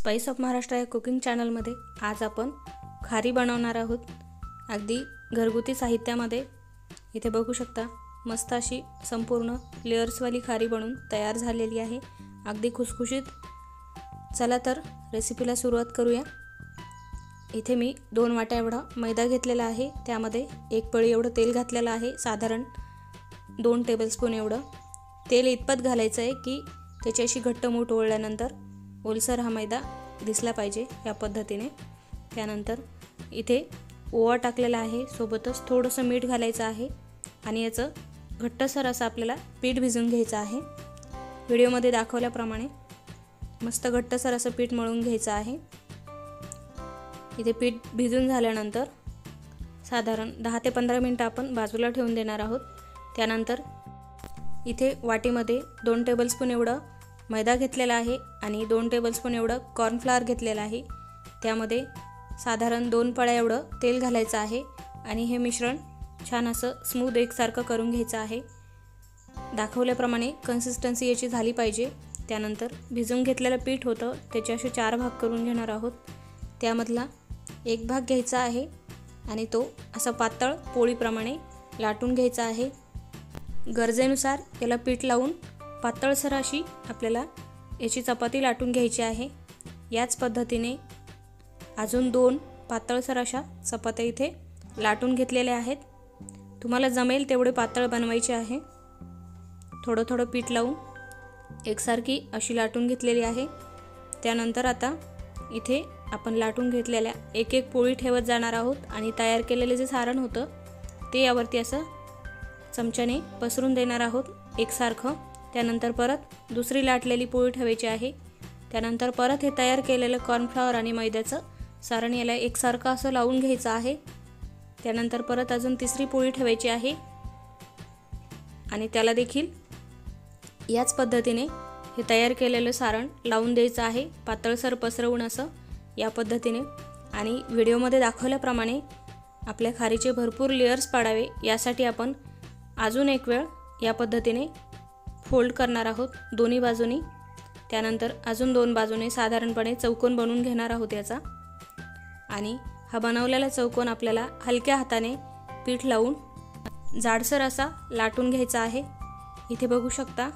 Spice of Maharashtra या cooking चॅनलमध्ये आज आपण खारी बनवणार आहोत। अगदी घरगुती साहित्यामध्ये इथे बघू शकता मस्त अशी संपूर्ण लेयर्सवाली खारी बनून तयार झालेली आहे, अगदी खुसखुशीत। चला तर रेसिपीला सुरुवात करूया। इथे मी 2 वाट्या एवढा मैदा घेतलेला आहे, त्यामध्ये 1 पळी एवढं तेल घातलेलं आहे। साधारण 2 टेबलस्पून एवढं तेल इतपत घालायचं आहे की त्याची अशी घट्ट मूठ ओळल्यानंतर ओलसर हा मैदा दिसला पाहिजे या पद्धतीने। त्यानंतर इथे ओवा टाकलेला आहे, सोबतच थोडंसं मीठ घालायचं आहे आणि याचं घट्टसर असं आपल्याला पीठ भिजवून घ्यायचं आहे। व्हिडिओमध्ये दाखवल्याप्रमाणे मस्त घट्टसर असं पीठ मळून घ्यायचं आहे। इथे पीठ भिजून झाल्यानंतर साधारण 10 ते 15 मिनिटं आपण बाजूला ठेवून देणार आहोत। त्यानंतर इथे वाटीमध्ये 2 टेबलस्पून एवढं मैदा घेतलेला आहे आणि 2 टेबलस्पून एवढं कॉर्नफ्लॉवर घेतलेलं आहे। त्यामध्ये साधारण 2 पळ्या एवढं तेल घालायचं आहे आणि हे मिश्रण छान असं स्मूथ एकसारखं करून घ्यायचं आहे। दाखवल्याप्रमाणे कन्सिस्टन्सी याची झाली पाहिजे। त्यानंतर भिजवून घेतलेलं पीठ होतं त्याचे असे 4 भाग करून घेणार आहोत। त्यामधला 1 भाग घ्यायचा आहे आणि तो असा पातळ पोळीप्रमाणे लाटून घ्यायचा आहे। गरजेनुसार याला पीठ लावून पातळसर अशी आपल्याला याची चपाती लाटून घ्यायची आहे। याच पद्धतीने अजून 2 पातळसर अशा चपात्या इथे लाटून घेतलेल्या आहेत। तुम्हाला जमेल तेवढे पातळ बनवायचे आहे। थोडं थोडं पीठ लावून एकसारखी अशी लाटून घेतलेली आहे। त्यानंतर आता इथे आपण लाटून घेतलेल्या एक एक पोळी ठेवत जाणार आहोत आणि तयार केलेले जे सारण होतं ते यावरती असं चमच्याने पसरून देणार आहोत एकसारखं। त्यानंतर परत दुसरी लाटलेली पोळी ठेवायची आहे। त्यानंतर परत हे तयार केलेलं कॉर्नफ्लॉवर आणि मैद्याचं सारण याला एकसारखं असं लावून घ्यायचं आहे। त्यानंतर परत अजून तिसरी पोळी ठेवायची आहे आणि त्याला देखील याच पद्धतीने हे तयार केलेलं सारण लावून द्यायचं आहे, पातळसर पसरवून असं या पद्धतीने। आणि व्हिडिओमध्ये दाखवल्याप्रमाणे आपल्या खारीचे भरपूर लेयर्स पाडावे यासाठी आपण अजून एक वेळ या पद्धतीने फोल्ड करणार आहोत दोन्ही बाजूनी। त्यानंतर अजून 2 बाजूने साधारणपणे चौकोन बनवून घेणार आहोत याचा। आणि हा बनवलेला चौकोन आपल्याला हलक्या हाताने पीठ लावून जाडसर असा लाटून घ्यायचा आहे। इथे बघू शकता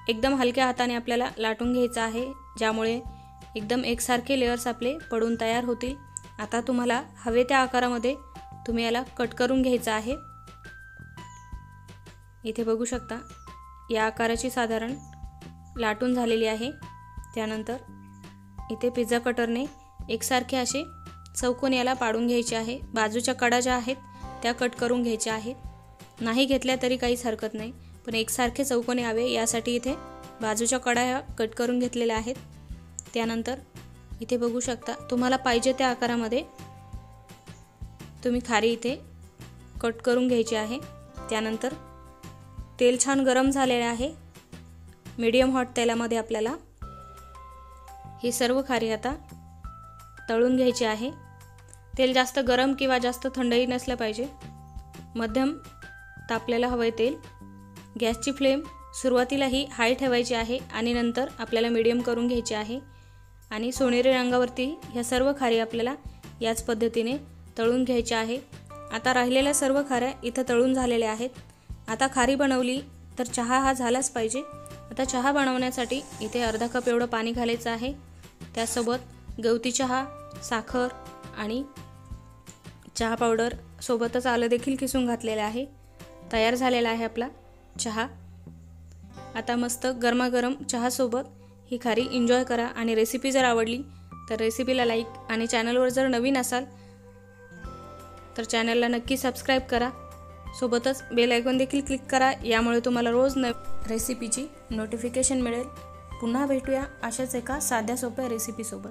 एकदम हलक्या हाताने आपल्याला लाटून घ्यायचा आहे, ज्यामुळे एकदम एकसारखे लेयर्स आपले पडून तयार होतील। आता तुम्हाला हवे त्या आकारामध्ये तुम्ही याला कट करून घ्यायचं आहे। इथे बघू शकता या आकाराची साधारण लाटून झालेली आहे। त्यानंतर इथे पिझ्झा कटरने एकसारखे असे चौकोन याला पाडून घ्यायचे आहे। बाजूच्या कडा ज्या आहेत त्या कट करून घ्यायच्या आहेत। नाही घेतल्या तरी काहीच हरकत नाही, पण एकसारखे चौकोन यावे यासाठी इथे बाजूच्या कडा ह्या कट करून घेतलेल्या आहेत। त्यानंतर इथे बघू शकता तुम्हाला पाहिजे त्या आकारामध्ये तुम्ही खारी इथे कट करून घ्यायची आहे। त्यानंतर तेल छान गरम झालेले आहे। मीडियम हॉट तेलामध्ये आपल्याला ही सर्व खारी आता तळून घ्यायची आहे। तेल जास्त गरम किंवा जास्त थंडही नसलं पाहिजे, मध्यम तापलेलं हवंय तेल। गॅसची फ्लेम सुरुवातीला ही हाय ठेवायची आहे आणि नंतर आपल्याला मीडियम करून घ्यायची आहे। आणि सोनेरी रंगावरती ह्या सर्व खारी आपल्याला याच पद्धतीने तळून घ्यायच्या आहे। आता राहिलेल्या सर्व खाऱ्या इथं तळून झालेल्या आहेत। आता खारी बनवली तर चहा हा झालाच पाहिजे। आता चहा बनवण्यासाठी इथे अर्धा कप एवढं पाणी घालायचं आहे। त्यासोबत गवती चहा, साखर आणि चहा पावडर सोबतच आलं देखील किसून घातलेलं आहे। तयार झालेला आहे आपला चहा। आता मस्त गरमागरम चहासोबत ही खारी एन्जॉय करा। आणि रेसिपी जर आवडली तर रेसिपीला लाईक आणि चॅनलवर जर नवीन असाल तर चॅनलला नक्की सबस्क्राईब करा। सोबतच बेल आयकॉन देखील क्लिक करा, यामुळे तुम्हाला रोज रेसिपीची नोटिफिकेशन मिळेल। पुन्हा भेटूया अशाच एका साध्या सोप्या रेसिपीसोबत।